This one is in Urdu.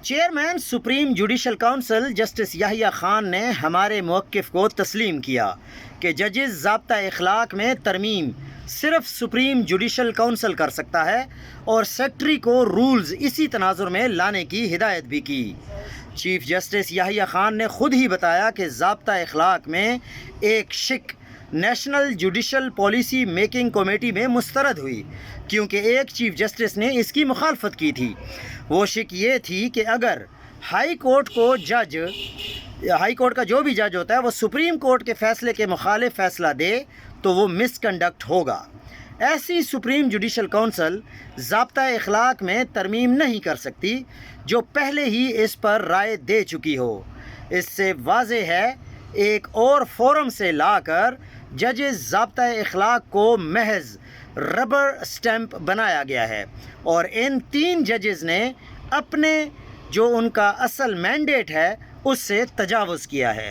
Chairman supreme judicial council justice Yahya Khan نے ہمارے موقف کو تسلیم کیا کہ ججز ضابطہ اخلاق میں ترمیم صرف سپریم جوڈیشل کونسل کر سکتا ہے اور سیکرٹری کو رولز اسی تناظر میں لانے کی ہدایت بھی کی۔ چیف جسٹس یحییٰ خان نے خود ہی بتایا کہ ضابطہ اخلاق میں ایک شک national judicial policy making committee میں مسترد ہوئی کیونکہ ایک چیف جسٹس نے اس کی مخالفت کی تھی۔ وہ شک یہ تھی کہ اگر ہائی کورٹ کا جو بھی جج ہوتا ہے وہ سپریم کورٹ کے فیصلے کے مخالف فیصلہ دے تو وہ مس کنڈکٹ ہوگا۔ ایسی سپریم جوڈیشل کونسل ضابطہ اخلاق میں ترمیم نہیں کر سکتی جو پہلے ہی اس پر رائے دے چکی ہو۔ اس سے واضح ہے ایک اور فورم سے لا کر ججز ضابطہ اخلاق کو محض ربر سٹیمپ بنایا گیا ہے اور ان 3 ججز نے اپنے جو ان کا اصل مینڈیٹ ہے اس سے تجاوز کیا ہے۔